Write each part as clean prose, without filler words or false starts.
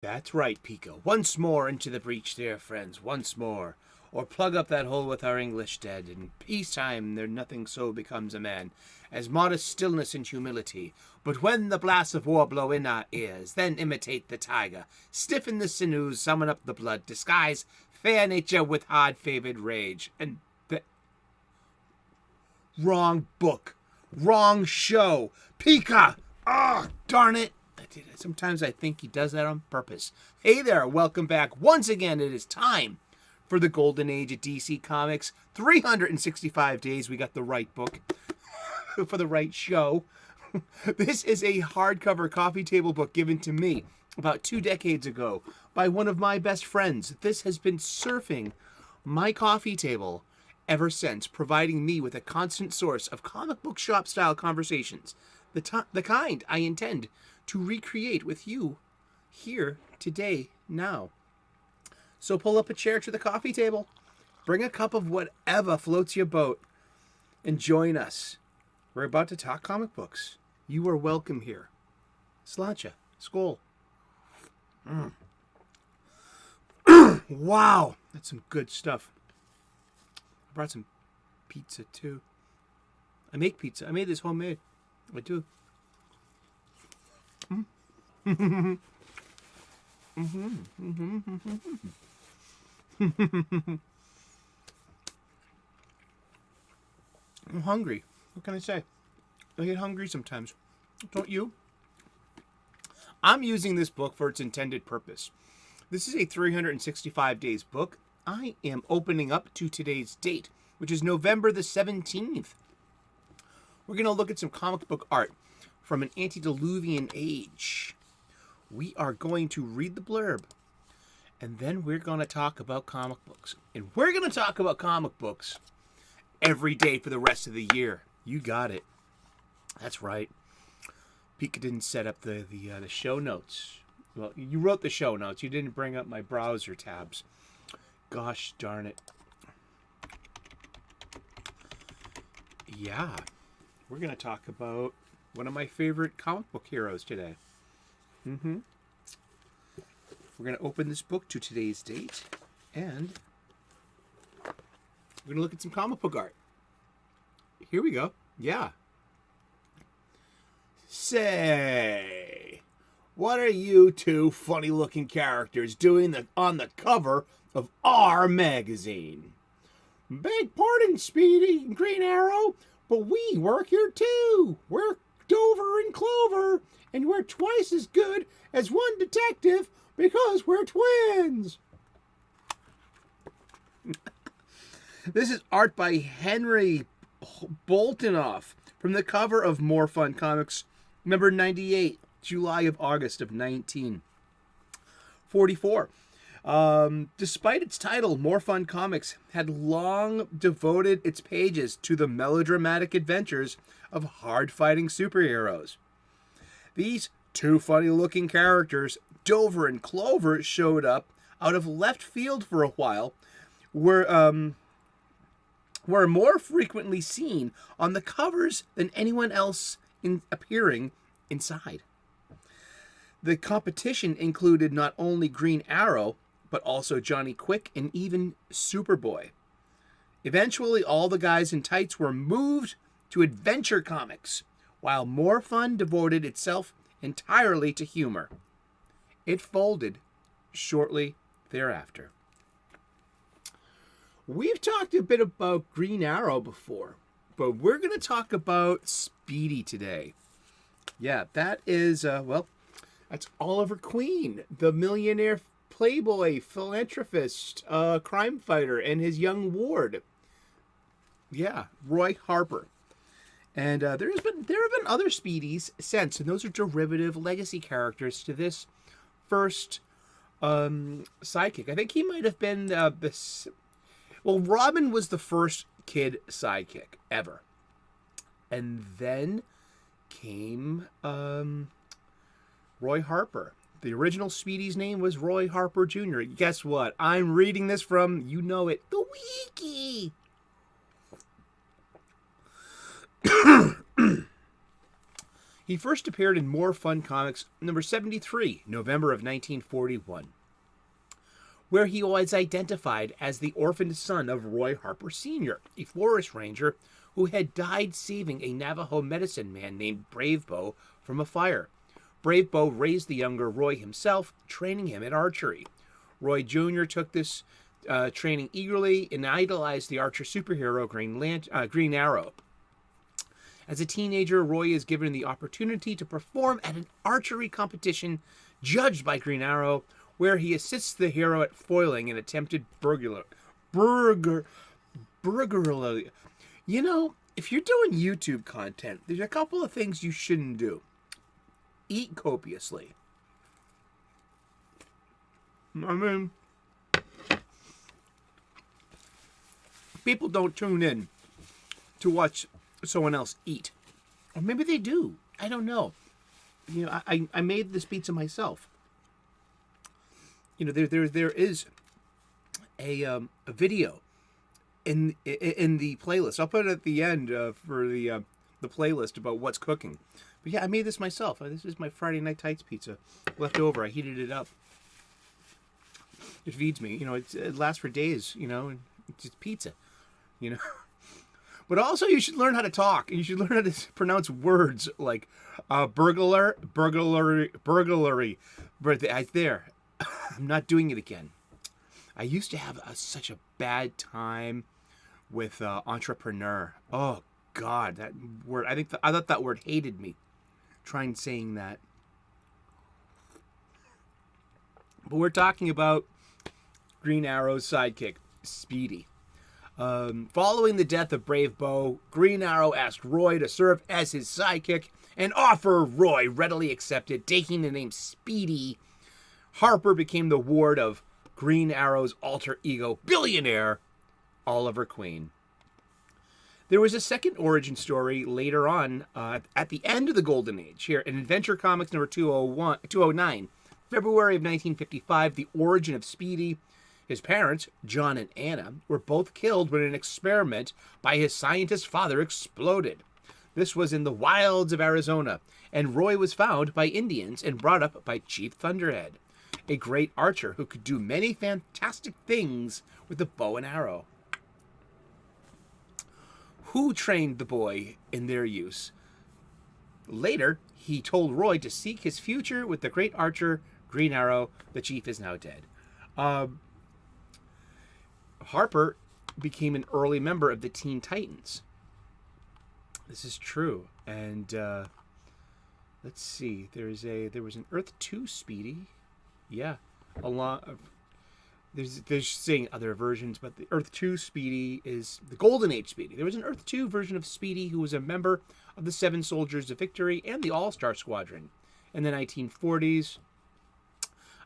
That's right, Pico. Once more into the breach, dear friends, once more. Or plug up that hole with our English dead. In peacetime there nothing so becomes a man as modest stillness and humility. But when the blasts of war blow in our ears, then imitate the tiger. Stiffen the sinews, summon up the blood, disguise fair nature with hard-favored rage. And wrong book. Wrong show. Pika! Ah, darn it. Sometimes I think he does that on purpose. Hey there, welcome back. Once again, it is time for the golden age of DC Comics. 365 days, we got the right book for the right show. This is a hardcover coffee table book given to me about 2 decades ago by one of my best friends. This has been surfing my coffee table ever since, providing me with a constant source of comic book shop style conversations, the kind I intend to recreate with you here today now. So pull up a chair to the coffee table, bring a cup of whatever floats your boat, and join us. We're about to talk comic books. You are welcome here. Sláinte. Skål. Wow, that's some good stuff. I brought some pizza too. I make pizza. I made this homemade. I do. I'm hungry. What can I say? I get hungry sometimes. Don't you? I'm using this book for its intended purpose. This is a 365 days book. I am opening up to today's date, which is November the 17th. We're going to look at some comic book art from an antediluvian age. We are going to read the blurb, and then we're going to talk about comic books. And we're going to talk about comic books every day for the rest of the year. You got it. That's right. Pika didn't set up the show notes. Well, you wrote the show notes. You didn't bring up my browser tabs. Gosh darn it. Yeah. We're going to talk about one of my favorite comic book heroes today. We're going to open this book to today's date, and we're going to look at some comic book art. Here we go. Yeah. Say, what are you two funny-looking characters doing on the cover of our magazine? Beg pardon, Speedy and Green Arrow, but we work here too. We're Dover and Clover, and we're twice as good as one detective because we're twins. This is art by Henry Boltinoff from the cover of More Fun Comics, number 98, July of August of 1944. Despite its title, More Fun Comics had long devoted its pages to the melodramatic adventures of hard-fighting superheroes. These two funny-looking characters, Dover and Clover, showed up out of left field for a while, were more frequently seen on the covers than anyone else appearing inside. The competition included not only Green Arrow, but also Johnny Quick and even Superboy. Eventually, all the guys in tights were moved to Adventure Comics, while More Fun devoted itself entirely to humor. It folded shortly thereafter. We've talked a bit about Green Arrow before, but we're going to talk about Speedy today. Yeah, that is, that's Oliver Queen, the millionaire playboy, philanthropist, crime fighter, and his young ward. Yeah, Roy Harper. And there have been other Speedies since, and those are derivative legacy characters to this first sidekick. I think he might have been Robin was the first kid sidekick ever. And then came Roy Harper. The original Speedy's name was Roy Harper Jr. Guess what? I'm reading this from, you know it, the wiki. He first appeared in More Fun Comics number 73, November of 1941, where he was identified as the orphaned son of Roy Harper Sr., a forest ranger who had died saving a Navajo medicine man named Brave Bow from a fire. Brave Bow raised the younger Roy himself, training him in archery. Roy Jr. took this training eagerly and idolized the archer superhero Green Arrow. As a teenager, Roy is given the opportunity to perform at an archery competition judged by Green Arrow, where he assists the hero at foiling an attempted burglary. You know, if you're doing YouTube content, there's a couple of things you shouldn't do. Eat copiously. I mean, people don't tune in to watch someone else eat. Or maybe they do. I don't know. You know, I made this pizza myself. You know, there is a video in the playlist. I'll put it at the end for the playlist about what's cooking. But yeah, I made this myself. This is my Friday Night Tights pizza left over. I heated it up. It feeds me. You know, it lasts for days. You know, and it's just pizza. You know. But also, you should learn how to talk. You should learn how to pronounce words like burglary. But there, I'm not doing it again. I used to have such a bad time with entrepreneur. Oh God, that word! I thought that word hated me. Trying saying that. But we're talking about Green Arrow's sidekick, Speedy. Following the death of Brave Bow, Green Arrow asked Roy to serve as his sidekick, an offer Roy readily accepted, taking the name Speedy. Harper became the ward of Green Arrow's alter ego billionaire, Oliver Queen. There was a second origin story later on at the end of the Golden Age here in Adventure Comics number 209, February of 1955, the origin of Speedy. His parents, John and Anna, were both killed when an experiment by his scientist father exploded. This was in the wilds of Arizona, and Roy was found by Indians and brought up by Chief Thunderhead, a great archer who could do many fantastic things with the bow and arrow. Who trained the boy in their use? Later, he told Roy to seek his future with the great archer, Green Arrow. The chief is now dead. Harper became an early member of the Teen Titans. This is true. And let's see. There was an Earth 2 Speedy. Yeah. There's saying other versions, but the Earth 2 Speedy is the Golden Age Speedy. There was an Earth 2 version of Speedy who was a member of the Seven Soldiers of Victory and the All-Star Squadron in the 1940s.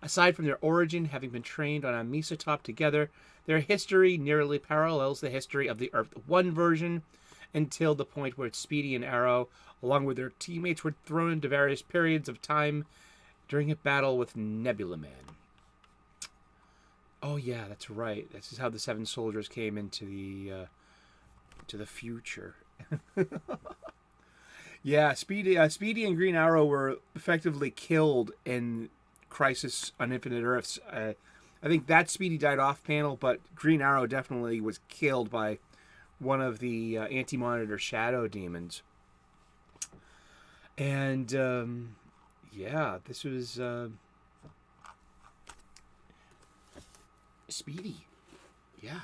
Aside from their origin, having been trained on a Mesotop together, their history nearly parallels the history of the Earth 1 version until the point where Speedy and Arrow, along with their teammates, were thrown into various periods of time during a battle with Nebula Man. Oh yeah, that's right. This is how the Seven Soldiers came into the future. Yeah, Speedy and Green Arrow were effectively killed in Crisis on Infinite Earths. I think that Speedy died off panel, but Green Arrow definitely was killed by one of the Anti-Monitor Shadow Demons. And yeah, this was Speedy. Yeah.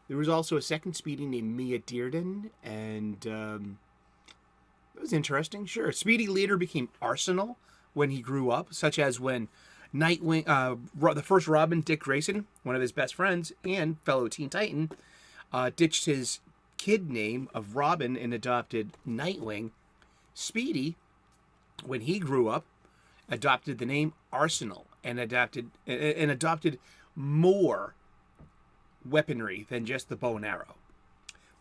There was also a second Speedy named Mia Dearden, and it was interesting. Sure. Speedy later became Arsenal when he grew up, such as when Nightwing, the first Robin, Dick Grayson, one of his best friends and fellow Teen Titan, ditched his kid name of Robin and adopted Nightwing. Speedy, when he grew up, adopted the name Arsenal and adopted more weaponry than just the bow and arrow.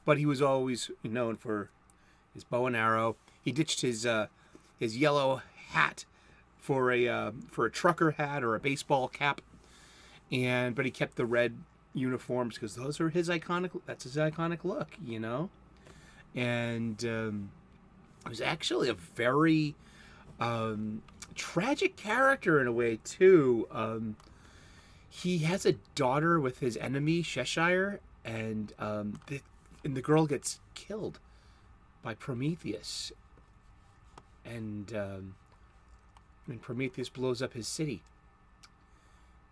But he was always known for his bow and arrow. He ditched his yellow hat for a trucker hat or a baseball cap, but he kept the red uniforms because that's his iconic look, you know. And who's actually a very tragic character in a way too. He has a daughter with his enemy Cheshire, and the girl gets killed by Prometheus, and Prometheus blows up his city.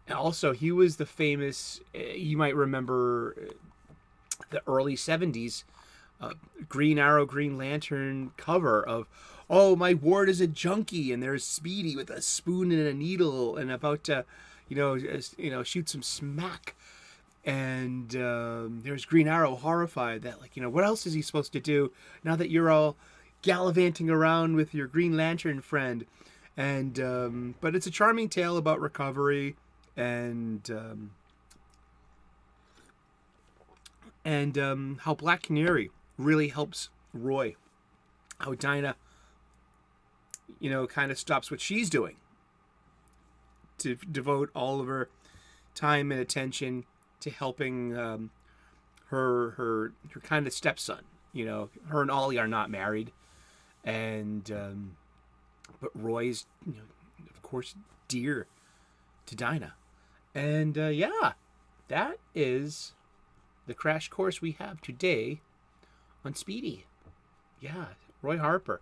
And also, he was the famous, you might remember, the early 70s Green Arrow, Green Lantern cover of, oh, my ward is a junkie, and there's Speedy with a spoon and a needle and about to, shoot some smack. And there's Green Arrow horrified that, what else is he supposed to do now that you're all gallivanting around with your Green Lantern friend? And but it's a charming tale about recovery and how Black Canary really helps Roy. How Dinah, kind of stops what she's doing to devote all of her time and attention to helping her kind of stepson. Her and Ollie are not married, and but Roy's, of course, dear to Dinah. And that is the crash course we have today on Speedy. Yeah, Roy Harper.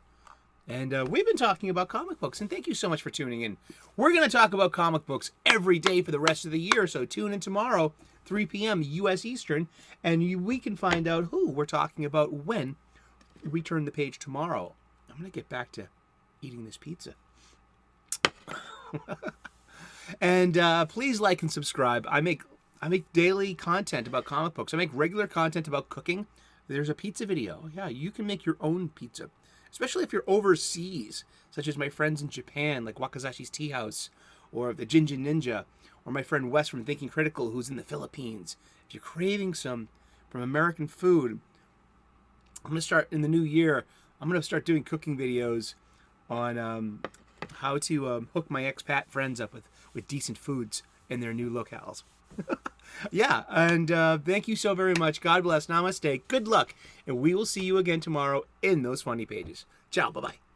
And we've been talking about comic books, and thank you so much for tuning in. We're going to talk about comic books every day for the rest of the year, so tune in tomorrow, 3 p.m. U.S. Eastern, and we can find out who we're talking about when we turn the page tomorrow. I'm going to get back to eating this pizza. And please like and subscribe. I make daily content about comic books. I make regular content about cooking. There's a pizza video. Yeah, you can make your own pizza, especially if you're overseas, such as my friends in Japan, like Wakazashi's Tea House, or the Jinjin Ninja, or my friend Wes from Thinking Critical, who's in the Philippines. If you're craving some from American food, I'm going to start in the new year. I'm going to start doing cooking videos on how to hook my expat friends up with decent foods in their new locales. Yeah, and thank you so very much. God bless. Namaste. Good luck. And we will see you again tomorrow in those funny pages. Ciao. Bye-bye.